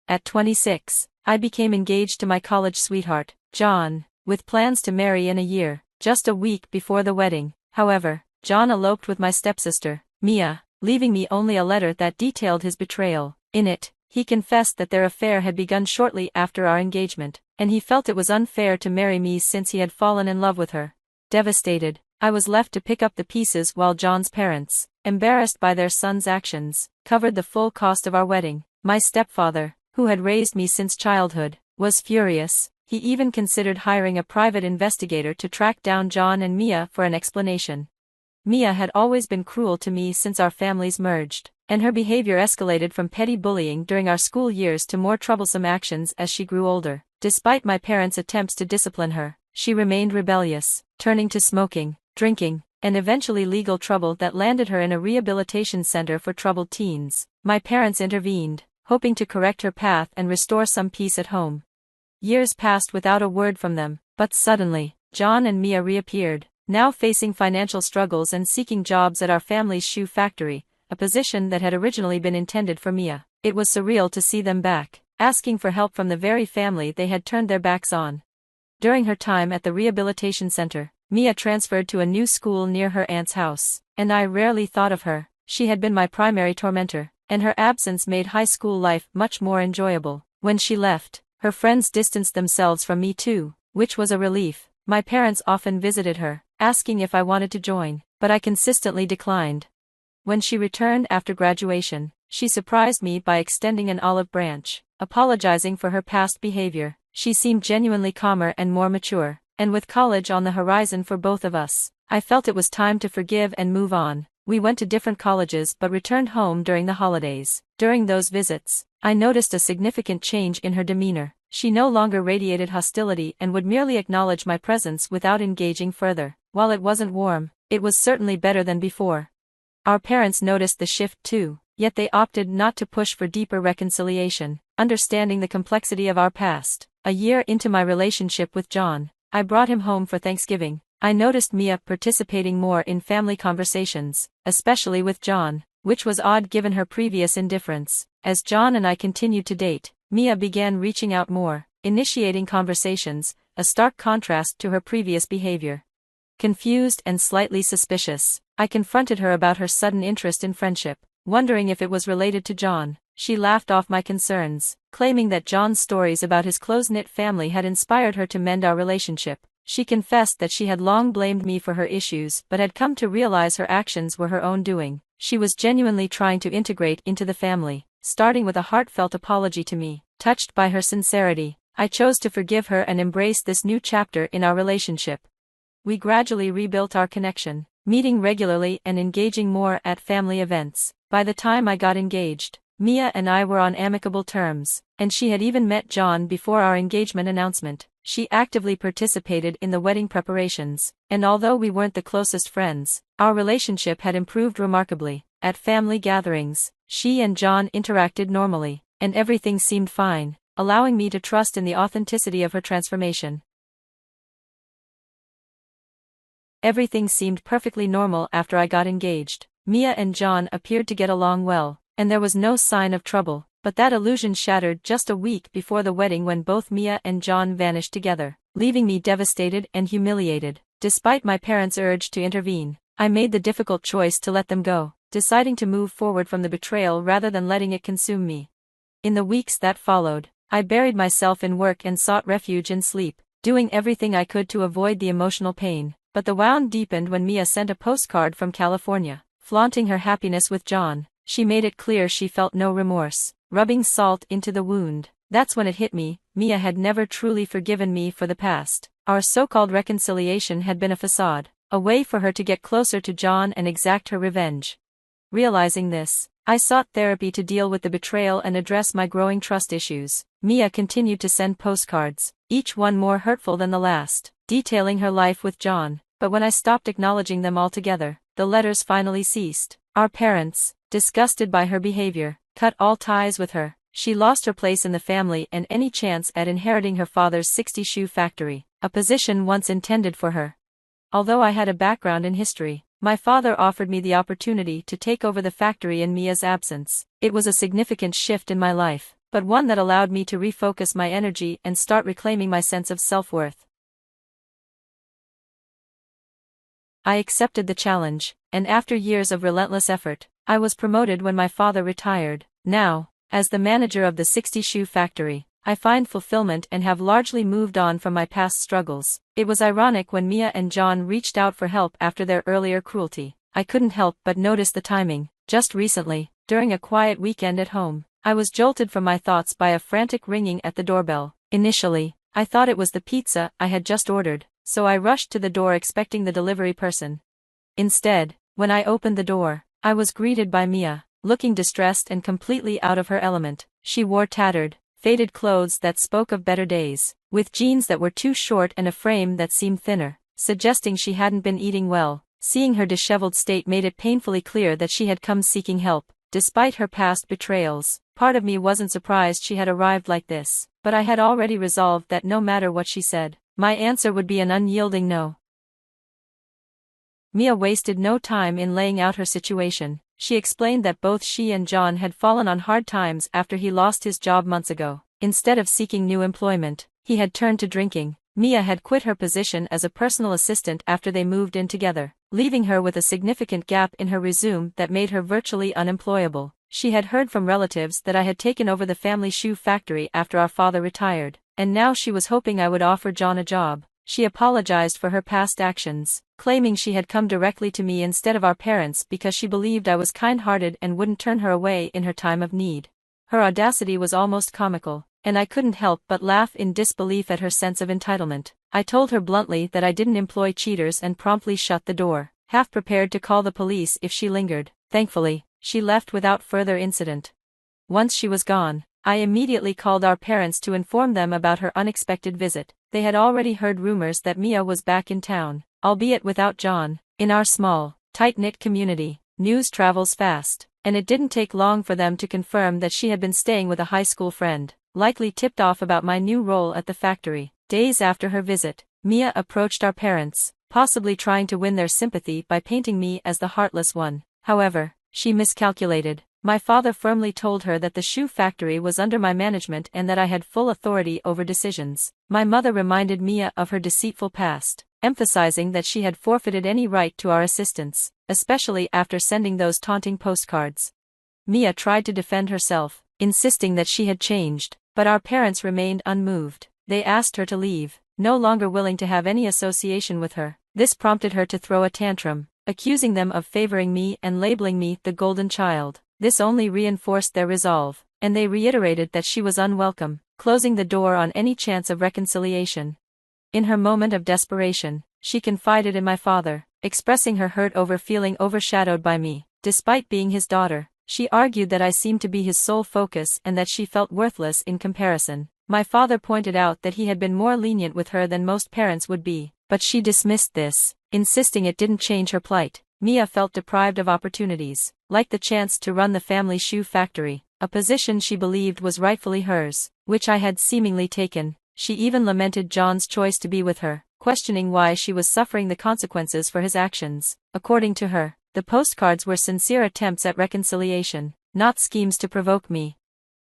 At 26, I became engaged to my college sweetheart, John, with plans to marry in a year. Just a week before the wedding, however, John eloped with my stepsister, Mia, leaving me only a letter that detailed his betrayal. In it, he confessed that their affair had begun shortly after our engagement, and he felt it was unfair to marry me since he had fallen in love with her. Devastated, I was left to pick up the pieces while John's parents, embarrassed by their son's actions, covered the full cost of our wedding. My stepfather, who had raised me since childhood, was furious. He even considered hiring a private investigator to track down John and Mia for an explanation. Mia had always been cruel to me since our families merged, and her behavior escalated from petty bullying during our school years to more troublesome actions as she grew older. Despite my parents' attempts to discipline her, she remained rebellious, turning to smoking, drinking, and eventually legal trouble that landed her in a rehabilitation center for troubled teens. My parents intervened, hoping to correct her path and restore some peace at home. Years passed without a word from them, but suddenly, John and Mia reappeared, now facing financial struggles and seeking jobs at our family's shoe factory, a position that had originally been intended for Mia. It was surreal to see them back, asking for help from the very family they had turned their backs on. During her time at the rehabilitation center, Mia transferred to a new school near her aunt's house, and I rarely thought of her. She had been my primary tormentor, and her absence made high school life much more enjoyable. When she left, her friends distanced themselves from me too, which was a relief. My parents often visited her, asking if I wanted to join, but I consistently declined. When she returned after graduation, she surprised me by extending an olive branch, apologizing for her past behavior. She seemed genuinely calmer and more mature, and with college on the horizon for both of us, I felt it was time to forgive and move on. We went to different colleges but returned home during the holidays. During those visits, I noticed a significant change in her demeanor. She no longer radiated hostility and would merely acknowledge my presence without engaging further. While it wasn't warm, it was certainly better than before. Our parents noticed the shift too, yet they opted not to push for deeper reconciliation, understanding the complexity of our past. A year into my relationship with John, I brought him home for Thanksgiving. I noticed Mia participating more in family conversations, especially with John, which was odd given her previous indifference. As John and I continued to date, Mia began reaching out more, initiating conversations, a stark contrast to her previous behavior. Confused and slightly suspicious, I confronted her about her sudden interest in friendship, wondering if it was related to John. She laughed off my concerns, claiming that John's stories about his close-knit family had inspired her to mend our relationship. She confessed that she had long blamed me for her issues but had come to realize her actions were her own doing. She was genuinely trying to integrate into the family, starting with a heartfelt apology to me. Touched by her sincerity, I chose to forgive her and embrace this new chapter in our relationship. We gradually rebuilt our connection, meeting regularly and engaging more at family events. By the time I got engaged, Mia and I were on amicable terms, and she had even met John before our engagement announcement. She actively participated in the wedding preparations, and although we weren't the closest friends, our relationship had improved remarkably. At family gatherings, she and John interacted normally, and everything seemed fine, allowing me to trust in the authenticity of her transformation. Everything seemed perfectly normal after I got engaged. Mia and John appeared to get along well, and there was no sign of trouble. But that illusion shattered just a week before the wedding when both Mia and John vanished together, leaving me devastated and humiliated. Despite my parents' urge to intervene, I made the difficult choice to let them go, deciding to move forward from the betrayal rather than letting it consume me. In the weeks that followed, I buried myself in work and sought refuge in sleep, doing everything I could to avoid the emotional pain. But the wound deepened when Mia sent a postcard from California, flaunting her happiness with John. She made it clear she felt no remorse, rubbing salt into the wound. That's when it hit me. Mia had never truly forgiven me for the past. Our so-called reconciliation had been a facade, a way for her to get closer to John and exact her revenge. Realizing this, I sought therapy to deal with the betrayal and address my growing trust issues. Mia continued to send postcards, each one more hurtful than the last, detailing her life with John. But when I stopped acknowledging them altogether, the letters finally ceased. Our parents, disgusted by her behavior, cut all ties with her. She lost her place in the family and any chance at inheriting her father's 60-shoe factory, a position once intended for her. Although I had a background in history, my father offered me the opportunity to take over the factory in Mia's absence. It was a significant shift in my life, but one that allowed me to refocus my energy and start reclaiming my sense of self-worth. I accepted the challenge, and after years of relentless effort, I was promoted when my father retired. Now, as the manager of the 60-shoe factory, I find fulfillment and have largely moved on from my past struggles. It was ironic when Mia and John reached out for help after their earlier cruelty. I couldn't help but notice the timing. Just recently, during a quiet weekend at home, I was jolted from my thoughts by a frantic ringing at the doorbell. Initially, I thought it was the pizza I had just ordered, so I rushed to the door expecting the delivery person. Instead, when I opened the door, I was greeted by Mia, looking distressed and completely out of her element. She wore tattered, faded clothes that spoke of better days, with jeans that were too short and a frame that seemed thinner, suggesting she hadn't been eating well. Seeing her disheveled state made it painfully clear that she had come seeking help. Despite her past betrayals, part of me wasn't surprised she had arrived like this, but I had already resolved that no matter what she said, my answer would be an unyielding no. Mia wasted no time in laying out her situation. She explained that both she and John had fallen on hard times after he lost his job months ago. Instead of seeking new employment, he had turned to drinking. Mia had quit her position as a personal assistant after they moved in together, leaving her with a significant gap in her resume that made her virtually unemployable. She had heard from relatives that I had taken over the family shoe factory after our father retired, and now she was hoping I would offer John a job. She apologized for her past actions, claiming she had come directly to me instead of our parents because she believed I was kind-hearted and wouldn't turn her away in her time of need. Her audacity was almost comical, and I couldn't help but laugh in disbelief at her sense of entitlement. I told her bluntly that I didn't employ cheaters and promptly shut the door, half prepared to call the police if she lingered. Thankfully, she left without further incident. Once she was gone, I immediately called our parents to inform them about her unexpected visit. They had already heard rumors that Mia was back in town, albeit without John. In our small, tight-knit community, news travels fast, and it didn't take long for them to confirm that she had been staying with a high school friend, likely tipped off about my new role at the factory. Days after her visit, Mia approached our parents, possibly trying to win their sympathy by painting me as the heartless one. However, she miscalculated. My father firmly told her that the shoe factory was under my management and that I had full authority over decisions. My mother reminded Mia of her deceitful past, emphasizing that she had forfeited any right to our assistance, especially after sending those taunting postcards. Mia tried to defend herself, insisting that she had changed, but our parents remained unmoved. They asked her to leave, no longer willing to have any association with her. This prompted her to throw a tantrum, accusing them of favoring me and labeling me the golden child. This only reinforced their resolve, and they reiterated that she was unwelcome, closing the door on any chance of reconciliation. In her moment of desperation, she confided in my father, expressing her hurt over feeling overshadowed by me. Despite being his daughter, she argued that I seemed to be his sole focus and that she felt worthless in comparison. My father pointed out that he had been more lenient with her than most parents would be, but she dismissed this, insisting it didn't change her plight. Mia felt deprived of opportunities, like the chance to run the family shoe factory, a position she believed was rightfully hers, which I had seemingly taken. She even lamented John's choice to be with her, questioning why she was suffering the consequences for his actions. According to her, the postcards were sincere attempts at reconciliation, not schemes to provoke me.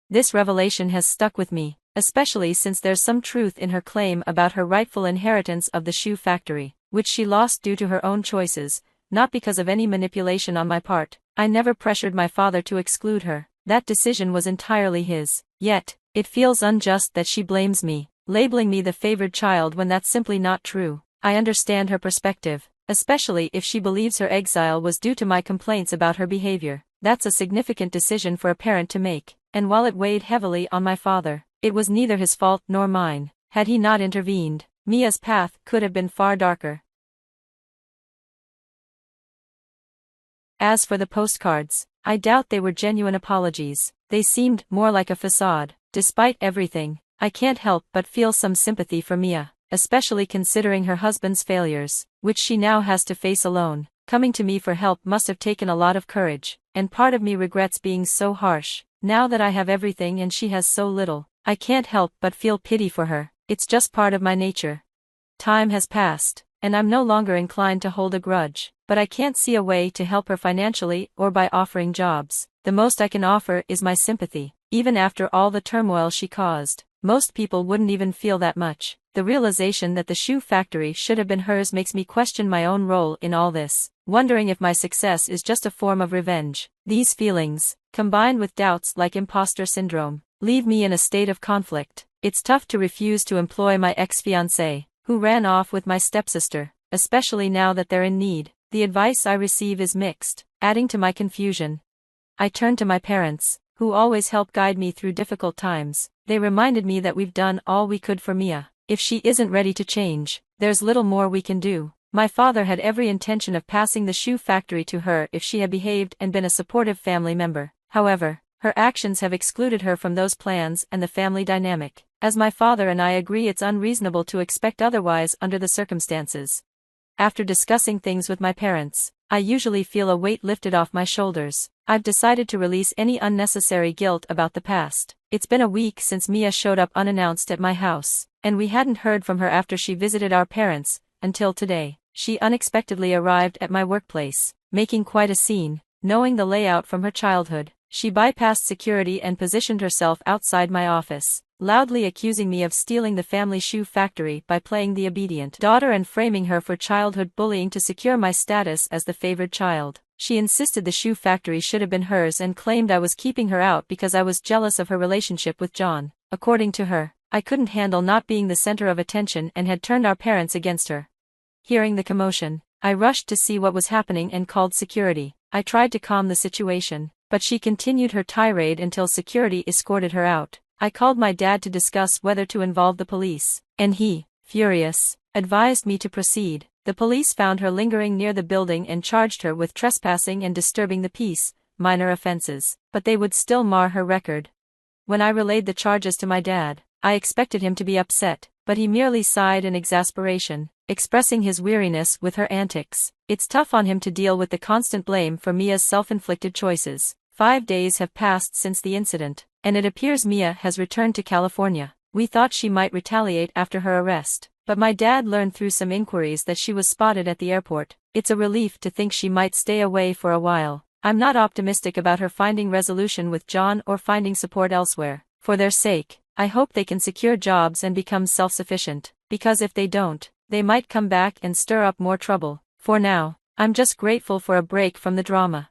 This revelation has stuck with me, especially since there's some truth in her claim about her rightful inheritance of the shoe factory, which she lost due to her own choices, not because of any manipulation on my part. I never pressured my father to exclude her. That decision was entirely his. Yet, it feels unjust that she blames me, labeling me the favored child when that's simply not true. I understand her perspective, especially if she believes her exile was due to my complaints about her behavior. That's a significant decision for a parent to make, and while it weighed heavily on my father, it was neither his fault nor mine. Had he not intervened, Mia's path could have been far darker. As for the postcards, I doubt they were genuine apologies. They seemed more like a facade. Despite everything, I can't help but feel some sympathy for Mia, especially considering her husband's failures, which she now has to face alone. Coming to me for help must have taken a lot of courage, and part of me regrets being so harsh. Now that I have everything and she has so little, I can't help but feel pity for her. It's just part of my nature. Time has passed, and I'm no longer inclined to hold a grudge, but I can't see a way to help her financially or by offering jobs. The most I can offer is my sympathy. even after all the turmoil she caused. Most people wouldn't even feel that much. The realization that the shoe factory should have been hers makes me question my own role in all this, wondering if my success is just a form of revenge. These feelings, combined with doubts like imposter syndrome, leave me in a state of conflict. It's tough to refuse to employ my ex-fiancé, who ran off with my stepsister, especially now that they're in need. The advice I receive is mixed, adding to my confusion. I turn to my parents, who always help guide me through difficult times. They reminded me that we've done all we could for Mia. If she isn't ready to change, there's little more we can do. My father had every intention of passing the shoe factory to her if she had behaved and been a supportive family member. However, her actions have excluded her from those plans and the family dynamic. As my father and I agree, it's unreasonable to expect otherwise under the circumstances. After discussing things with my parents, I usually feel a weight lifted off my shoulders. I've decided to release any unnecessary guilt about the past. It's been a week since Mia showed up unannounced at my house, and we hadn't heard from her after she visited our parents, until today. She unexpectedly arrived at my workplace, making quite a scene. Knowing the layout from her childhood, she bypassed security and positioned herself outside my office, loudly accusing me of stealing the family shoe factory by playing the obedient daughter and framing her for childhood bullying to secure my status as the favored child. She insisted the shoe factory should have been hers and claimed I was keeping her out because I was jealous of her relationship with John. According to her, I couldn't handle not being the center of attention and had turned our parents against her. Hearing the commotion, I rushed to see what was happening and called security. I tried to calm the situation, but she continued her tirade until security escorted her out. I called my dad to discuss whether to involve the police, and he, furious, advised me to proceed. The police found her lingering near the building and charged her with trespassing and disturbing the peace, minor offenses, but they would still mar her record. When I relayed the charges to my dad, I expected him to be upset, but he merely sighed in exasperation, expressing his weariness with her antics. It's tough on him to deal with the constant blame for Mia's self-inflicted choices. 5 days have passed since the incident, and it appears Mia has returned to California. We thought she might retaliate after her arrest, but my dad learned through some inquiries that she was spotted at the airport. It's a relief to think she might stay away for a while. I'm not optimistic about her finding resolution with John or finding support elsewhere. For their sake, I hope they can secure jobs and become self-sufficient, because if they don't, they might come back and stir up more trouble. For now, I'm just grateful for a break from the drama.